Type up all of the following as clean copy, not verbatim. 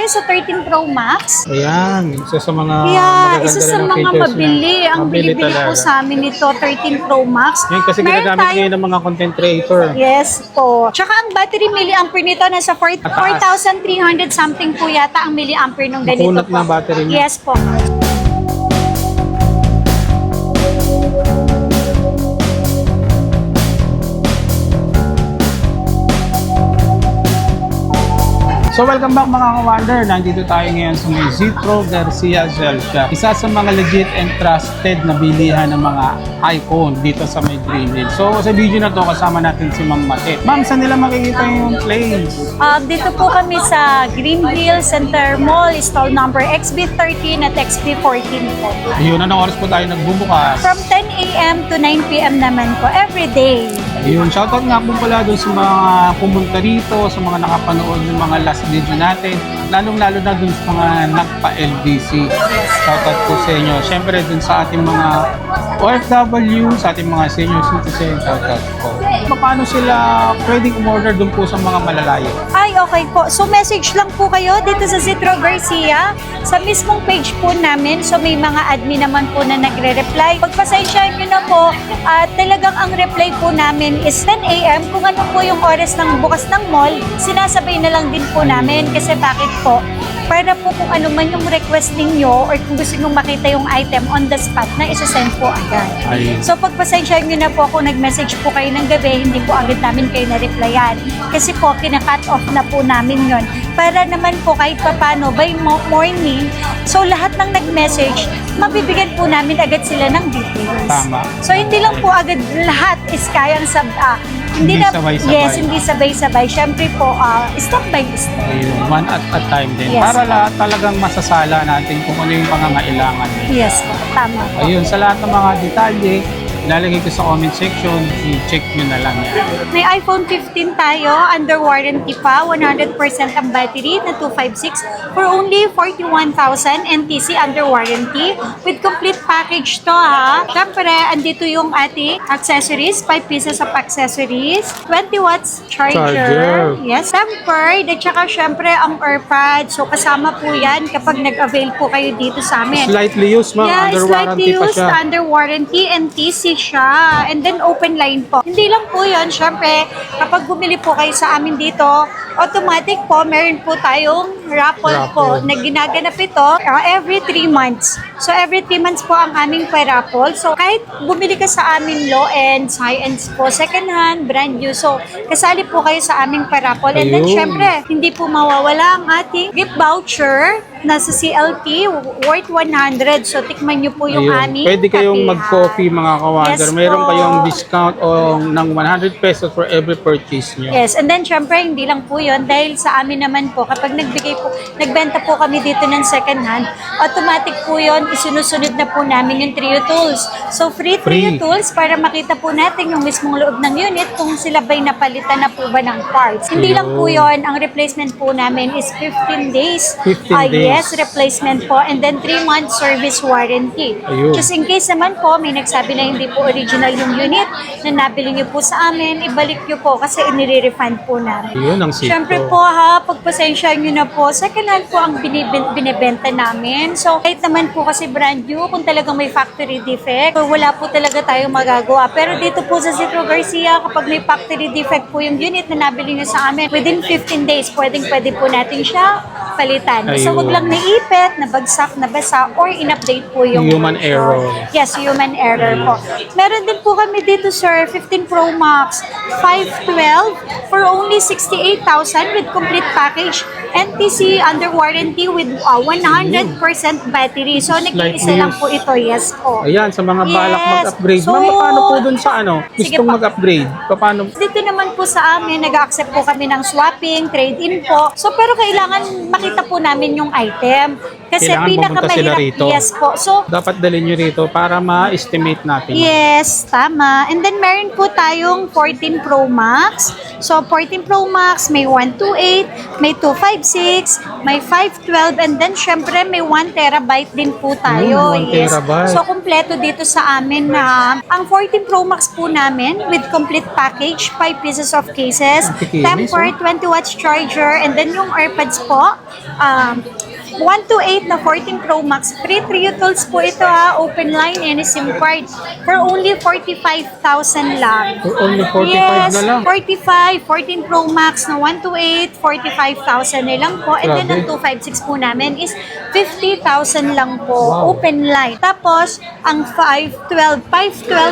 sa 13 Pro Max. Ayan, isa sa mga Isa sa mga mabili. Ang bili-bili po sa amin ito, 13 Pro Max. Ngayon kasi ginagamit ngayon ng mga content creator. Yes po. Tsaka ang battery milliampere nito nasa 4,300 something po yata ang milliampere nung ganito Makunat po. na battery niya. Yes po. So welcome back mga ka-wonder. Nandito tayo ngayon sa may Zetro Garcia Gel Shop. Isa sa mga legit and trusted na bilihan ng mga iPhone dito sa may Greenhill. So sa video na to kasama natin si Ma'am Mate. Ma'am, saan nila makikita yung place? Dito po kami sa Greenhill Center Mall, stall number XB13 at XB14 po. Ayun, anong oras po tayo nagbubukas? From 10 a.m. to 9 p.m. naman po, every day. Ayun, shoutout nga po pala doon sa mga pumunta rito, sa mga nakapanood ng mga last video natin, lalong-lalo na doon sa mga nagpa-LBC. Shoutout po sa inyo. Siyempre doon sa ating mga OFW, sa ating mga senior citizen, shoutout po. Paano sila pwedeng umorder doon po sa mga malalayo? Ay, okay po. So, message lang po kayo dito sa Zetro Garcia. Sa mismong page po namin. So, may mga admin naman po na nagre-reply. Pagpasensyahan nyo na po, talagang ang reply po namin is 10 a.m. Kung ano po yung oras ng bukas ng mall, sinasabay na lang din po namin. Kasi bakit po? Para po kung ano man yung request ninyo or kung gusto nyo makita yung item on the spot na isa-send po agad. Ay. So pagpasensyahan nyo na po kung nag-message po kayo ng gabi, hindi po agad namin kayo na-replyan. Kasi po, kina-cut off na po namin yon. Para naman po kahit papano by morning, so lahat ng nag-message, mabibigyan po namin agad sila ng details. Tama. So hindi lang po agad lahat is kayang Hindi sabay-sabay. Yes, hindi sabay-sabay. Siyempre po, step by step. Ayun, one at a time din. Yes. Para lahat talagang masasala natin kung ano yung pangangailangan nila. Yes po, tama po. Ayun, sa lahat ng mga detalye, ilalagay ko sa comment section, i-check nyo na lang yan. May iPhone 15 tayo, under warranty pa, 100% ang battery na 256 for only 41,000 NTC under warranty with complete package to ha. Siyempre, andito yung ating accessories, 5 pieces of accessories, 20 watts charger. Yes, tempered, at saka syempre ang AirPods. So kasama po yan kapag nag-avail po kayo dito sa amin. Slightly used, ma'am. Yeah, Under slightly warranty pa used, siya. under warranty, NTC siya. And then open line po. Hindi lang po yun, syempre, kapag bumili po kayo sa amin dito, automatic po, meron po tayong raffle po na ginaganap ito every 3 months. So every 3 months po ang aming pa-raffle. So kahit bumili ka sa amin low-ends, high-ends po, second-hand, brand new. So kasali po kayo sa aming pa-raffle. And then Ayun. syempre, hindi po mawawala ang ating gift voucher na sa CLT worth 100. So tikman nyo po yung Ayun. aming Pwede kayong kapihan. mag-coffee mga kawander. Yes Meron po. kayong discount o ng 100 pesos for every purchase nyo. Yes, and then syempre hindi lang po 'yon dahil sa amin naman po kapag nagbenta po kami dito ng second hand, automatic po 'yon, isinusunod na po namin yung Trio Tools. So free Trio Tools para makita po natin yung mismong loob ng unit kung sila ba'y napalitan na po ba ng parts. Hindi lang po 'yon, ang replacement po namin is 15 days. 15 days. Yes, replacement po and then 3 months service warranty. Ayun. Just in case naman po may nagsabi na hindi po original yung unit na nabili niyo po sa amin, ibalik niyo po kasi inire-refund po namin. Ayun ang sito. Siyempre po ha, pagpasensya nyo na po, second hand po ang binibenta namin. So kahit naman po kasi brand new, kung talagang may factory defect, so wala po talaga tayong magagawa. Pero dito po sa Zetro Garcia, kapag may factory defect po yung unit na nabili niyo sa amin, within 15 days, pwede po natin siya palitan. So wag lang naipit, nabagsak, nabasa, or in-update po yung Human error. Yes, human error po. Meron din po kami dito, sir, 15 Pro Max, 512 for only 68,000 with complete package. NTC under warranty with 100% battery. So, nag-iisa lang po ito. Yes po. Ayan, sa mga balak Yes. mag-upgrade. So, Ma'am, paano po dun sa sige gustong po. mag-upgrade? Paano? Dito naman po sa amin, nag-accept po kami ng swapping, trade-in po. So, pero kailangan makita po namin yung item. kasi Kailangan pumunta sila pinakamahirap. rito. Yes po. So, Dapat dalhin nyo rito para ma-estimate natin. yes, tama. And then meron po tayong 14 Pro Max. So 14 Pro Max, may 128, may 256, may 512, and then syempre may 1 terabyte din po tayo. 1 terabyte. So kumpleto dito sa amin na ang 14 Pro Max po namin with complete package, 5 pieces of cases, Kikinis, tempered 20 watts charger, and then yung AirPods po, 128 na 14 Pro Max. Free trio tools po ito ha. Open line and SIM card for only 45,000 lang. For only 45 yes, na lang. 45, 14 Pro Max na 128, 45,000 na lang po. And then ang Grabe. 256 po namin is 50,000 lang po. Wow. Open line. Tapos, ang 512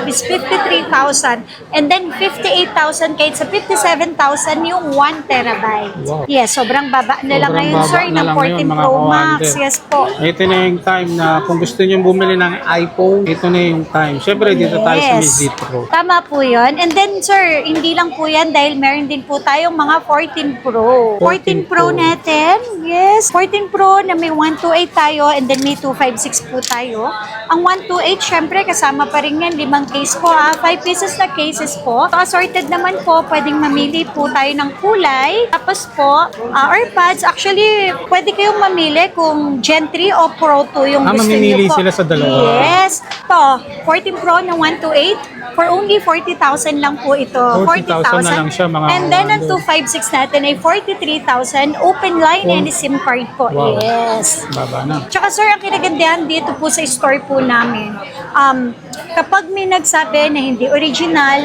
is 53,000. And then 58,000 kahit sa 57,000 yung 1 terabyte. Wow. Yes, sobrang baba na lang Sobrang ngayon, baba sir, na ng lang 14 ngayon, mga Pro Max. kawander. Yes po. Ito na yung time na kung gusto nyo bumili ng iPhone, ito na yung time. Siyempre, dito tayo sa Yes. Visit Pro. Tama po yun. And then, sir, hindi lang po yan dahil meron din po tayong mga 14 Pro. 14 Pro Pro. natin. Yes. 14 Pro na may 128 tayo and then may 256 po tayo. Ang 128, syempre, kasama pa rin yan. 5 case po, 5 pieces na cases po. So, assorted naman po, pwedeng mamili po tayo ng kulay. Tapos po, AirPods, actually, pwede kayong mamili kung Gen 3 o Pro 2 yung gusto mamimili niyo po. sila sa dalawa. Yes. Ito, 14 Pro na 128 for only 40,000 lang po ito. 40,000 na lang siya, mga And then ang kawander. 256 natin ay 43,000 open line and SIM card po. Wow. Yes. Baba na. Tsaka sir, ang kinagandahan dito po sa store po namin, kapag may nagsabi na hindi original,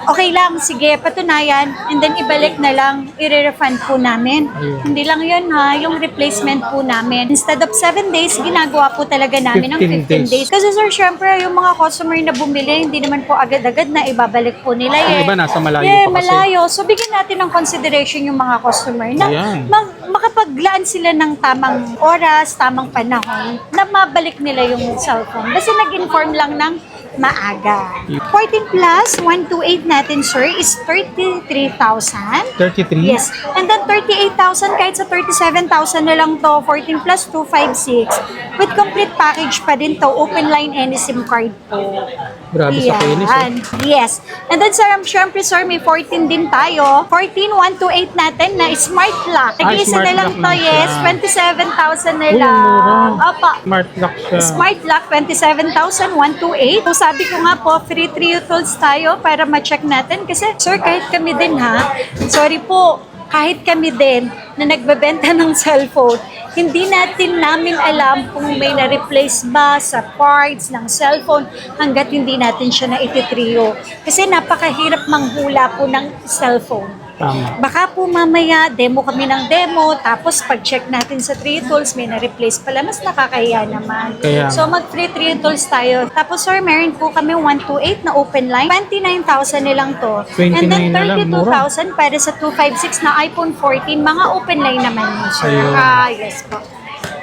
okay lang, sige, patunayan, and then ibalik na lang, i-refund po namin. Ayun. Hindi lang yun ha, yung replacement po namin. Instead of 7 days, ginagawa po talaga namin ng 15 15 days. Kasi sir, syempre, yung mga customer na bumili, hindi naman po agad-agad na ibabalik po nila Yung eh. iba nasa malayo Yeah, pa kasi. malayo. So, bigyan natin ng consideration yung mga customer na Ayan. makapaglaan sila ng tamang oras, tamang panahon, na mabalik nila yung cellphone. Kasi nag-inform lang ng maaga. 14 plus, 128 natin, sir, is 33,000. 33? Yes. And then 38,000 kahit sa 37,000 na lang to, 14 plus 256. With complete package pa din to, open line and SIM card po. Grabe sa kinis. Yan. Yes. And then sir, syempre sir, may 14 din tayo. 14, 128 natin na smart lock. Nag-iisa smart na lang lock to, lang siya. yes. 27,000 na Uy, lang. mura. Opa. Smart lock siya. Smart lock, 27,128. So sabi ko nga po, free trio tools tayo para ma-check natin. Kasi sir, kahit kami din ha, sorry po, kahit kami din na nagbebenta ng cellphone, hindi namin alam kung may na-replace ba sa parts ng cellphone hanggat hindi natin siya na ititrio. Kasi napakahirap manghula po ng cellphone. Tama. Baka po mamaya, demo kami ng demo, tapos pag-check natin sa Tree Tools, may na-replace pala, mas nakakahiya naman. Kaya- So mag-free Tree Tools tayo. Tapos sir, meron po kami 128 na open line, 29,000 nilang to. 29 And then na lang, mura. 32,000 para sa 256 na iPhone 14, mga open line naman yun, sir. Ayun. Yes po.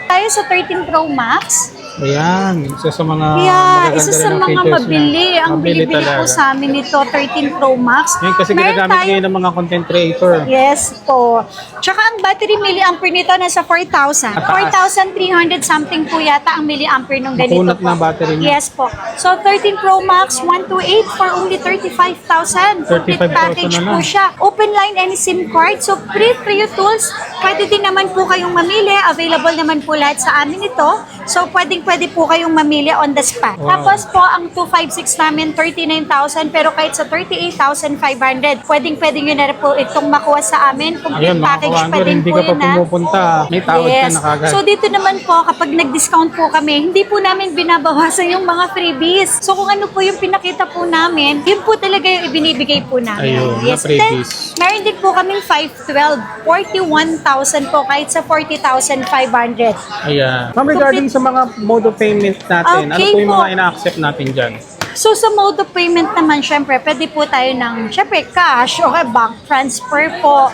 Tayo sa 13 Pro Max. Ayan, isa sa mga Yeah, magaganda isa sa rin ang mga features niya. mabili. Ang Mabili bili-bili po talaga. sa amin nito, 13 Pro Max. Yan kasi Meron ginagamit tayong- ngayon ng mga content creator. Yes po. Tsaka ang battery milliampere nito nasa 4,000. Mataas. 4,300 something po yata ang milliampere nung ganito Makunat po. na battery niya. Yes po. So 13 Pro Max 128 for only 35,000. Complete 35,000 package na po lang. siya. Open line and SIM card. So free tools. Pwede din naman po kayong mamili. Available naman po lahat sa amin ito. So pwede po kayong mamili on the spot. Wow. Tapos po ang 256 namin 39,000 pero kahit sa 38,500 pwede nyo na rin po itong makuha sa amin. Complete Ayun, mga package pa kawander, din hindi po ka pa yun ha. pumupunta. May tawad ka na kagad. So dito naman po, kapag nag-discount po kami, hindi po namin binabawasan yung mga freebies. So kung ano po yung pinakita po namin, yun po talaga yung ibinibigay po namin. Ayun, na Then, freebies. meron din po kaming 512, 41,000 po kahit sa 40,500. Ayan. Ma'am, regarding sa mga mode of payment natin, ano Okay po yung po. mga ina-accept natin dyan? So sa mode of payment naman, syempre, pwede po tayo ng, syempre, cash o bank transfer po.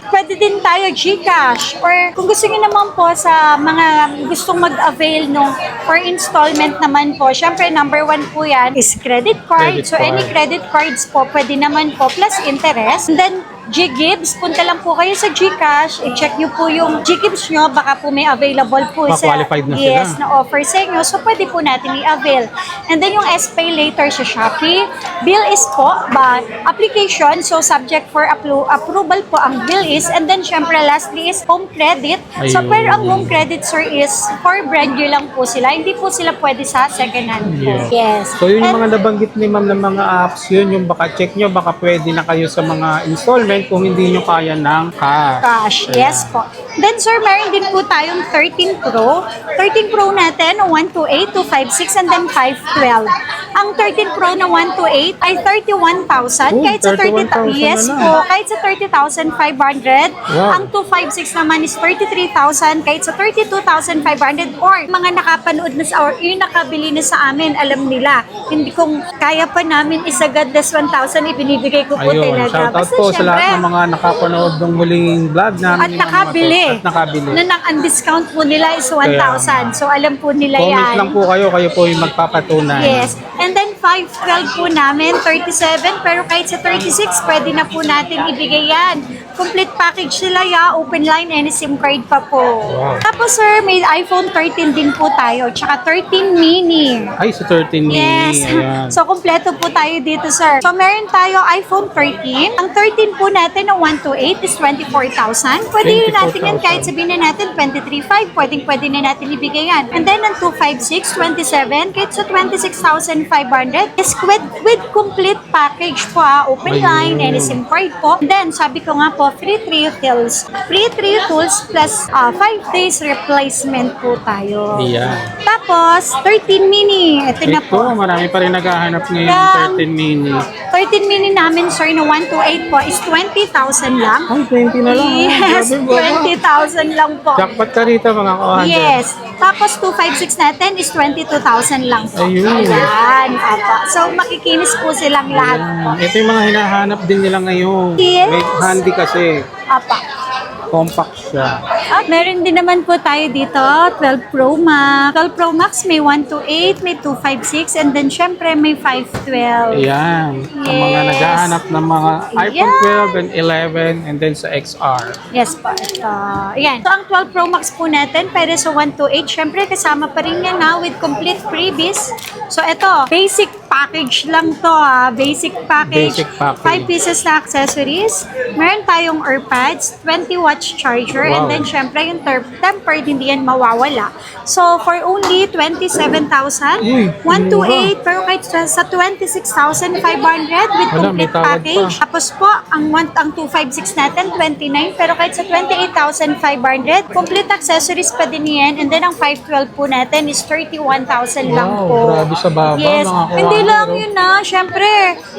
Pwede din tayo GCash or kung gusto niyo naman po sa mga gustong mag-avail nung for installment naman po, syempre number 1 po yan is credit card. Credit So any card. credit cards po, pwede naman po plus interest. And then G-Gibbs, punta lang po kayo sa GCash, i-check nyo po yung G-Gibbs nyo, baka po may available po qualified na yes, sila. na offer sa inyo. So, pwede po natin i-avail. And then yung S-Pay later sa Shopee. Bill is po ba application, so subject for approval po ang bill is. And then, syempre, lastly is home credit. So, Ayun. pero ang home credit, sir, is for brand new lang po sila. Hindi po sila pwede sa second hand po. Yeah. Yes. So yun yung And- mga nabanggit ni ma'am ng mga apps, yun yung baka check nyo, baka pwede na kayo sa mga installment kung hindi nyo kaya ng cash. Cash, yes po. Then sir, meron din po tayong 13 Pro. 13 Pro natin, 128, 256, and then 512. Ang 13 Pro na 128 ay 31,000. Oh, Kahit sa 31,000 yes na lang. po, kahit sa 30,500. Wow. Ang 256 naman is 33,000, kahit sa 32,500. Or mga nakapanood na sa, or yung nakabili na sa amin, alam nila. Hindi kung kaya pa namin isagad this 1,000, ibinibigay ko po Ayun, talaga. shoutout Basta po sa lahat syempre, ng mga nakapanood ng muling vlog namin. at nakabili. At nakabili. Na ang discount po nila is 1,000. So alam po nila Comment yan. lang po kayo po yung magpapatunay. Yes. And then 512 po namin, 37. Pero kahit sa 36, pwede na po natin ibigay yan. Complete package sila ya, open line, and SIM card pa po. Wow. Tapos sir, may iPhone 13 din po tayo. Tsaka 13 mini. Ay, sa 13 mini. Yes. Ayan. So, kompleto po tayo dito, sir. So, meron tayo iPhone 13. Ang 13 po natin na 128 is 24,000. Pwede rin natin yan 24,000. kahit sabihin na natin 23,500. Pwede na natin ibigay yan. And then, ang 256, 27. Kahit sa 26,500 is with complete package po. Open Ayun. line, and SIM card po. And then, sabi ko nga po, free 3 tools. Free 3 tools plus 5 days replacement po tayo. Ayan. Tapos, 13 mini. Ito na po. Ito, marami pa rin naghahanap ngayon Yung- ng 13 mini. 13 mini namin, sir, na 128 po is 20,000 lang. Ay, 20 na lang. Yes, Grabe, baba. 20,000 lang po. Jackpot ka rito mga kawahan. Yes. Tapos, 256 natin is 22,000 lang po. Ayun. Ayan. Apa. So, makikinis po silang lahat po. Ito yung mga hinahanap din nila ngayon. Yes. May handy kasi. Apa. Compact siya. At meron din naman po tayo dito, 12 Pro Max. 12 Pro Max, may 128, may 256, and then syempre may 512. Ayan. Ang mga Yes. naghahanap ng mga iPhone Ayan. 12 and 11 and then sa XR. Yes po. Ito. Ayan. So, ang 12 Pro Max po natin, pero sa 128, syempre kasama pa rin yan na with complete freebies. So, ito, basic package lang to ha. Basic package. Basic package. 5 pieces na accessories. Meron tayong AirPods, 20 watts charger, and Wow. then syempre yung tempered, hindi yan mawawala. So, for only 27,000, Uy, 128, pero kahit sa 26,500 with Wala, may complete tawad package. pa. Tapos po, ang 256 natin, 29. Pero kahit sa 28,500, complete accessories pa din yan. And then, ang 512 po natin is 31,000 lang Wow, po. grabe sa baba, Yes. mga kawahan, Hindi lang pero- yun na. Siyempre,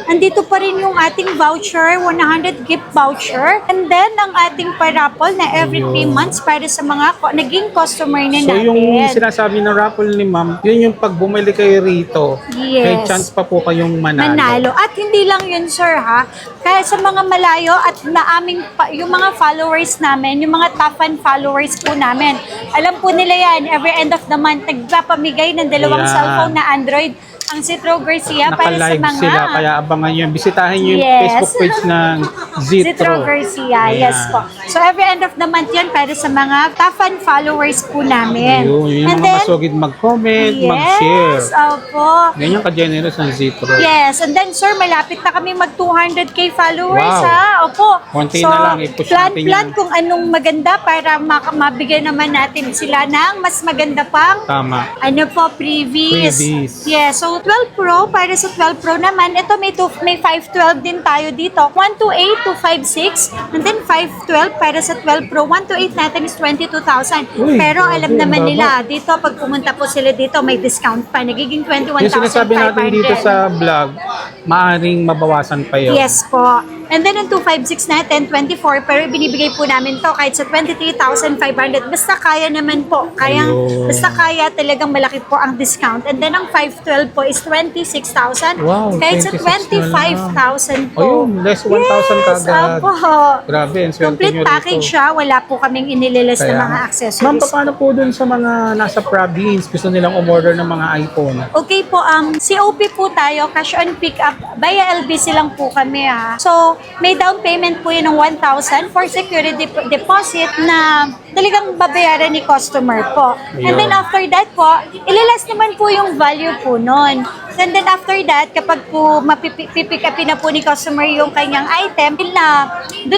andito pa rin yung ating voucher, 100 gift voucher. And then, ang ating parapol na every 3 Ayun. months para sa mga naging customer na So natin. yung sinasabi ng raffle ni ma'am, yun yung pag bumili kayo rito, may Yes. chance pa po kayong manalo. Manalo. At hindi lang yun, sir, ha? Kaya sa mga malayo at na aming, yung mga followers namin, yung mga top fan followers po namin, alam po nila yan, every end of the month, nagpapamigay ng dalawang Yan. cellphone na Android ang Citro Garcia para sa Naka-live mga sila, kaya abangan nyo. Bisitahin nyo yung Yes. Facebook page ng Citro Zitro. Garcia, Ayan. yes po. So every end of the month yan para sa mga top fan followers po namin. Yun, yung And mga then, masugid mag-comment, mag-share. yes, opo. Ganyan ka-generous ng Zitro. Yes, and then sir, malapit na kami mag 200k followers Wow. ha. Opo. Konti na lang, i-push natin plan yan. kung anong maganda para mabigyan naman natin sila ng mas maganda pang Tama. ano po, previous. Freebies. Yes, so 12 Pro, para sa 12 Pro naman, ito may 512 din tayo dito. 128, 256, and then 512 para sa 12 Pro. 128 natin is 22,000. Uy, Pero alam grabe, naman ang nila, dito pag pumunta po sila dito, may discount pa. Nagiging 21,500. Yung sinasabi natin dito sa vlog, maaaring mabawasan pa yun. Yes po. And then, ang 256 natin, 24, pero binibigay po namin to kahit sa 23,500. Basta kaya naman po. Ayun. Basta kaya talagang malaki po ang discount. And then, ang 512 po is 26,000. Wow, Kahit sa 26 na lang. 25,000 po. Ayun, less 1,000 Yes, kagad. opo. Grabe, ang swerte Complete nyo package rito. siya. Wala po kaming inililis na Kaya mga nga. accessories. Ma'am, paano po dun sa mga nasa province, gusto nilang umorder ng mga iPhone? Okay po, COP po tayo, cash on pick up, via LBC lang po kami ha. So, may down payment po yun ng 1,000 for security deposit na talagang babayaran ni customer po. And then Ayun. after that po, ililas naman po yung value po nun. And then after that, kapag po mapipick upin na po ni customer yung kanyang item, doon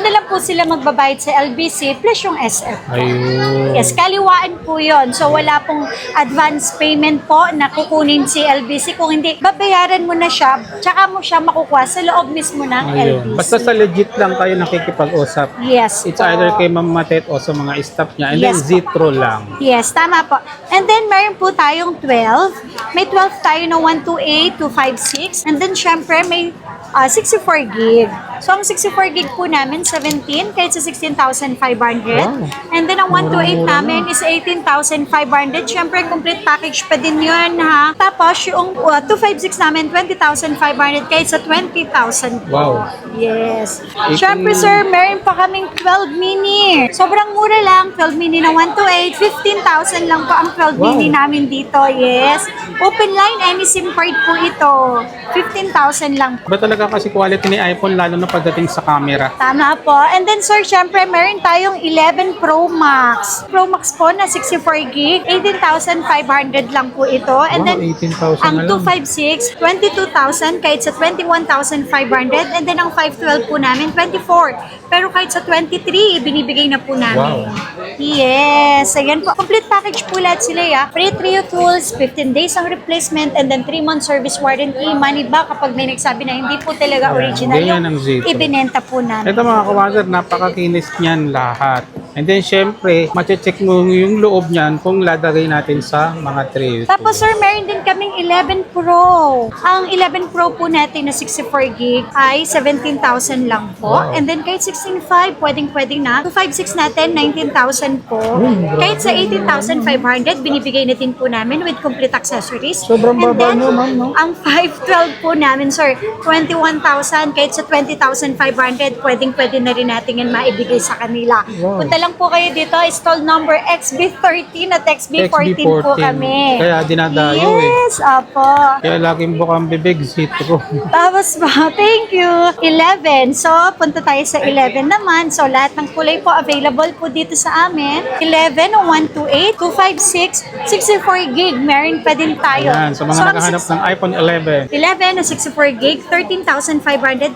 na lang po sila magbabayad sa LBC plus yung SF. Ayun. Yes, kaliwaan po yun. So, wala pong advance payment po na kukunin si LBC. Kung hindi, babayaran mo na siya, tsaka mo siya makukuha sa loob mismo ng Ayun. LBC. Basta sa legit lang kayo nakikipag-usap. Yes. It's po. either kay Ma'am Matet o sa mga staff niya. And then Yes po. Zitro lang. Yes, tama po. And then, meron po tayong 12. May 12 tayo na 128, 256. And then, syempre, may 64 gig. So, ang 64 gig po namin, 17, kahit sa 16,500. Wow. And then, ang 128 Mura-mura namin is 18,500. Syempre, complete package pa din yun, ha? Tapos, yung 256 namin, 20,500, kahit sa 20,000 po. Wow. Yes. 18 Syempre, sir, meron pa kaming 12 mini. Sobrang mura lang. 12 mini na 128. 15,000 lang po ang 12 Wow. mini namin dito. Yes. Open line, any SIM card po ito. 15,000 lang po. Ba talaga kasi quality ni iPhone lalo na pagdating sa camera. Tama po. And then, sir, syempre, meron tayong 11 Pro Max. Pro Max po na 64 gig. 18,500 lang po ito. And Wow, then, 18,000 ang na lang. 256, 22,000 kahit sa 21,500. And then, ang 512 po namin, 24. Pero kahit sa 23, binibigay na po namin. Wow. Yes. Ayan po. Complete package po lahat sila, ya. Free trio tools, 15 days ang replacement, and then 3-month service warranty. Money back kapag may nagsabi na hindi po talaga Ayan. original. Ganyan Yung ang Zito. ibinenta po namin. Ito mga kawander, napakakinis niyan lahat. And then syempre, mache-check mo yung loob niyan kung lalagay natin sa mga tray. Tapos sir, meron din kaming 11 Pro. Ang 11 Pro po natin na 64 gig ay 17,000 lang po. Wow. And then kahit 16.5, pwedeng na. 256 natin, 19,000 po. grabe. Kahit sa 18,500, binibigay na din po namin with complete accessories. Sobrang And baba then, nyo, ma'am, no? Ang 512 po namin, sir, 21,000. Kahit sa 20,500, pwede na rin natin yan maibigay sa kanila. Wow. Punta lang po kayo dito, stall number XB13 at XB14 po kami. Kaya dinadayo Yes, apo. Kaya laging bukang bibig, Zitro. Tapos po, thank you. 11. So, punta tayo sa 11 naman. So, lahat ng kulay po available po dito sa amin. 11, 128, 256, 64 gig. Meron pa din tayo. Ayan, sa mga So, ang nakahanap ng iPhone 11. 11 na 64 gig, 13,500.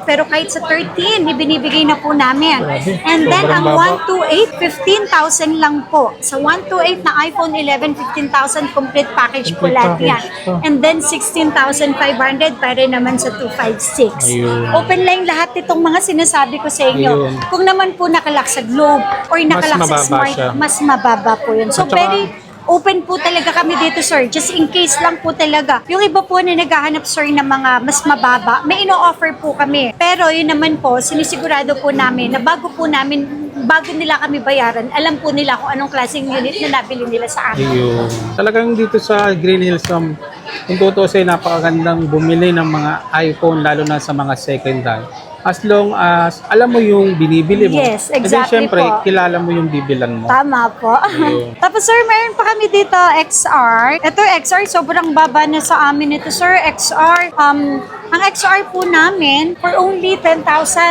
Pero kahit sa 13, ibinibigay na po namin. Grabe, And then, sobrang ang baba. 128, 15,000 lang po. Sa 128 na iPhone 11, 15,000 complete package po Complete lahat yan. package. Oh. And then, 16,500 para naman sa 256. Ayun. Open line lahat itong mga sinasabi ko sa inyo. Ayun. Kung naman po nakalak sa Globe or nakalak sa mababa Smart, siya. mas mababa po yun. So, At saka- very open po talaga kami dito, sir. Just in case lang po talaga. Yung iba po na naghahanap, sir, ng mga mas mababa, may ino-offer po kami. Pero yun naman po, sinisigurado po namin na bago nila kami bayaran, alam po nila kung anong klaseng unit na nabili nila sa amin. Ayun. Talagang dito sa Green Hills, kung tutusin, napakagandang bumili ng mga iPhone, lalo na sa mga second hand. As long as alam mo yung binibili mo. Yes, And then, exactly syempre, po. kilala mo yung bibilan mo. Tama po. Ayun. Tapos sir, meron pa kami dito XR. Ito XR, sobrang baba na sa amin ito, sir. XR, ang XR po namin, for only 10,000,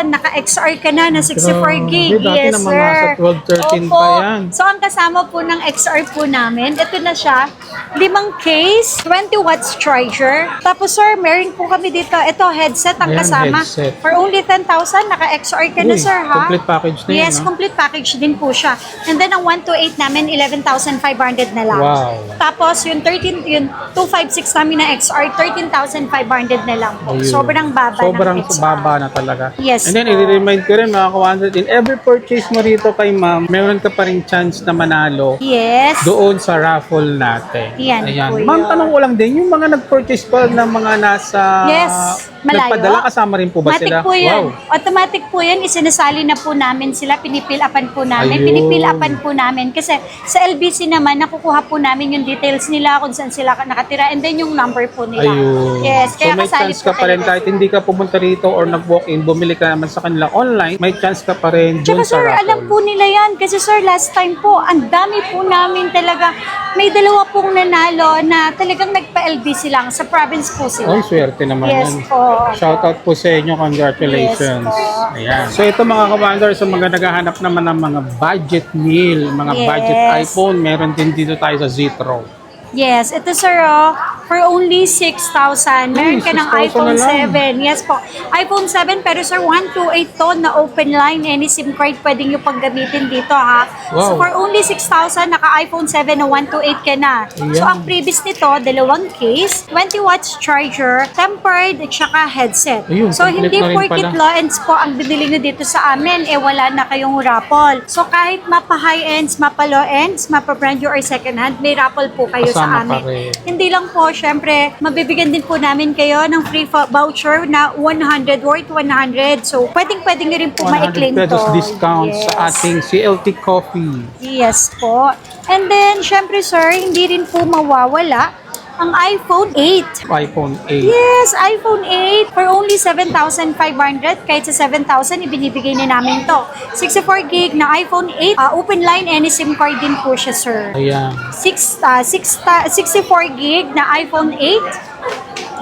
naka-XR ka na 64 gig. Grabe, dati Yes, naman sir. nasa 12, 13 pa yan. So, ang kasama po ng XR po namin, ito na siya, 5 case, 20 watts charger. Tapos sir, meron po kami dito, ito headset ang Ayan, kasama. headset. For only 10,000, naka-XR ka na, Uy, sir, ha? complete package na yun, Yes, no? complete package din po siya. And then, ang 128 namin, 11,500 na lang. Wow. Tapos, yung 256 namin na XR, 13,500 na lang po. Ayun. Sobrang baba Sobrang ng XR. baba na talaga. Yes And then, po. i-remind ko rin mga ka-100, in every purchase mo rito kay ma'am, meron ka pa rin chance na manalo Yes. doon sa raffle natin. Yan po Ma'am, yun. tanong ko lang din, yung mga nag-purchase pa ng mga nasa Yes. malayo. Nagpadala kasama rin po ba Automatic sila? po yun. Wow. Automatic po yun. Isinasali na po namin sila. Pinipil-upan po namin. Ayun. Pinipil-upan po namin. Kasi sa LBC naman, nakukuha po namin yung details nila, kung saan sila nakatira, and then yung number po nila. Ayun. Yes. So Kaya may kasali chance po ka pa rin talaga kahit hindi ka pumunta rito or nag-walk-in, bumili ka naman sa kanila online, may chance ka pa rin Tsaka dun sa sir, alam raffle. po nila yan. Kasi sir, last time po, ang dami po namin talaga. May dalawa pong nanalo na talagang nagpa-LBC lang. Sa province po sila. Ay, swerte naman Yes yan. po. Shoutout po sa inyo. Congratulations. Yes po. Ayan. So ito mga ka-wonder, sa mga naghahanap naman ng mga budget meal, mga Yes. budget iPhone, meron din dito tayo sa Zitro. Yes, ito sir, for only 6,000. Meron ka ng 6,000 iPhone na lang. 7. Yes po. iPhone 7, pero sir, 128 to na open line. Any SIM card pwedeng nyo paggamitin dito ha. So Wow. for only 6,000, naka-iPhone 7 na 128 ka na. So Ayan. ang previous nito, dalawang case, 20 watts charger, tempered, at saka headset. Ayun, So complete hindi na rin porkit pala. low-ends po ang binili nyo dito sa amin, wala na kayong raffle. So kahit mapa high-ends, mapa low-ends, mapa brand new or second hand, may raffle po kayo Kasama sa pa amin. rin. Hindi lang po, syempre, mabibigyan din po namin kayo ng free voucher na 100, worth 100. So, pwedeng-pwedeng nyo rin po 100 ma-claim to. pesos discount Yes. sa ating CLT Coffee. Yes po. And then, syempre sir, hindi rin po mawawala ang iPhone 8. iPhone 8. Yes, iPhone 8 for only 7,500. Kahit sa 7,000, ibinibigay na namin to. 64 gig na iPhone 8. Open line, any SIM card din po siya, sir. Ayan. 64 gig na iPhone 8.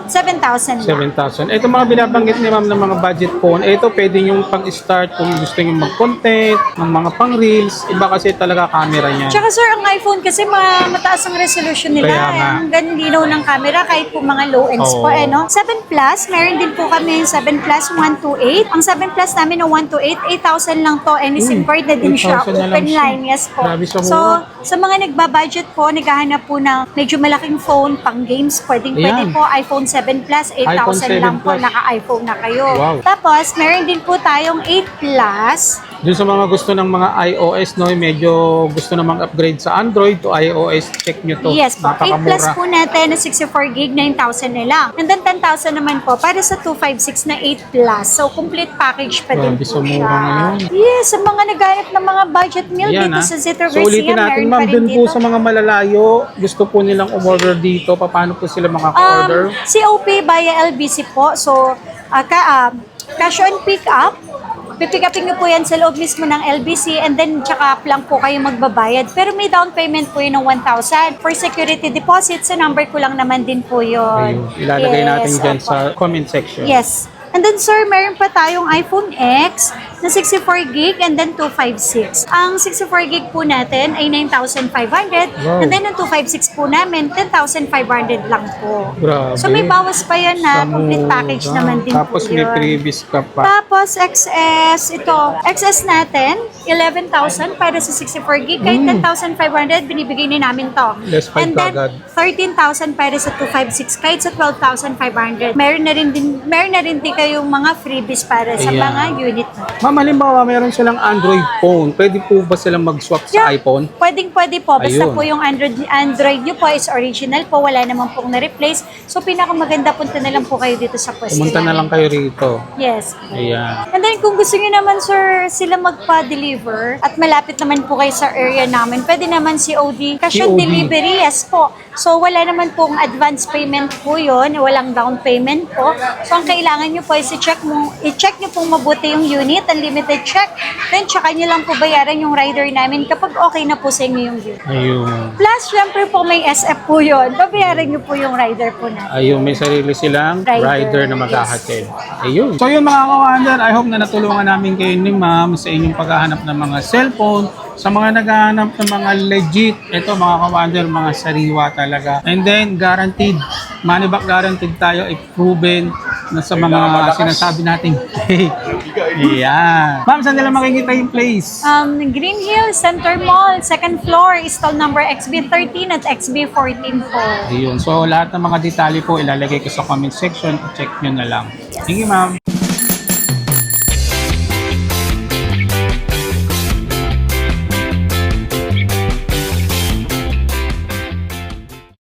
7,000 lang. 7,000. Ito mga binabanggit ni ma'am ng mga budget phone. Ito pwede yung pang-start kung gusto nyo mag-content, ng mga pang-reels. Iba kasi talaga camera niya. Tsaka sir, ang iPhone kasi mataas ang resolution nila. Kaya nga. Ang ganda ng camera kahit po mga low ends po. Oo. No? 7 Plus, meron din po kami yung 7 Plus 128. Ang 7 Plus namin na 128, 8,000 lang to. Any SIM card na din siya. 8,000 na lang Open siya. line, yes po. Grabe sa So, mura. sa mga nagbabudget po, naghahanap po ng medyo malaking phone, pang games, pwede Ayan. po iPhone 7 Plus, iPhone 8,000 lang 7 po, Plus. naka-iPhone na kayo. Wow. Tapos, meron din po tayong 8 Plus. Dun sa mga gusto ng mga iOS, no, medyo gusto namang upgrade sa Android to iOS, check nyo to. Yes po. 8 Plus Napakamura. po natin na 64 gig, 9,000 na lang. And then 10,000 naman po para sa 256 na 8 Plus. So, complete package pa din Grabe, po sa mura siya. ngayon. Yes, sa mga nagayat ng mga budget meal Ayan, dito ah. sa Zitro So ulitin Garcia, natin meron ma'am, pa rin dun po dito. sa mga malalayo, gusto po nilang umorder dito, paano po sila makaka-order? COP via LBC po. So, cash on pick up. Pipick upin nyo po yan sa loob mismo ng LBC and then tsaka lang po kayo magbabayad. Pero may down payment po yun ng 1,000. For security deposit, sa number ko lang naman din po yun. Ayun, ilalagay natin dyan opo. sa comment section. Yes. And then sir, meron pa tayong iPhone X na 64 gig and then 256. Ang 64 gig po natin ay 9,500 Wow. and then ang 256 po namin 10,500 lang po. Grabe. So may bawas pa yan na complete package Samura. naman din Tapos po may yun. previous ka pa. Tapos XS, ito, XS natin, 11,000 para sa 64 gig. Kahit 10,500, binibigay na namin to. Less 5 And then, kagad. 13,000 para sa 256. Kahit sa 12,500. Meron na rin din kayong mga freebies para sa Ayan. mga unit na. Ma'am, halimbawa meron silang Android phone. Pwede po ba silang mag-swap sa Yeah. iPhone? Pwede po. Basta Ayun. po yung Android nyo po is original po. Wala naman pong na-replace. So, pinakamaganda, punta na lang po kayo dito sa pwesto Pumunta na namin. lang kayo rito. Yes. Ayan. And then kung gusto niyo naman sir sila magpa-deliver at malapit naman po kayo sa area namin, pwede naman COD. Cash on COD. delivery, yes po. So wala naman pong advance payment po yun, walang down payment po. So ang kailangan niyo po is i-check niyo pong mabuti yung unit, unlimited check. Then tsaka niyo lang po bayaran yung rider namin kapag okay na po sa inyo yung unit. Ayun. Plus, syempre po may SF po yun. Babayaran niyo po yung rider po natin. Ayun, may sarili silang rider na Yes. maghahatid. Ayun. So yun mga kawander, I hope na natulungan namin kayo ni ma'am sa inyong paghahanap ng mga cellphone, sa mga naghahanap ng mga legit, ito mga kawander, mga sariwa talaga. And then, guaranteed, money back guaranteed tayo, if proven na sa mga sinasabi natin. Ayan. Ma'am, saan nila makikita yung place? Green Hill Center Mall, second floor, stall number XB13 at XB14 po. Ayun. So, lahat ng mga detalye po ilalagay ko sa comment section. Check nyo na lang. Thank you, ma'am.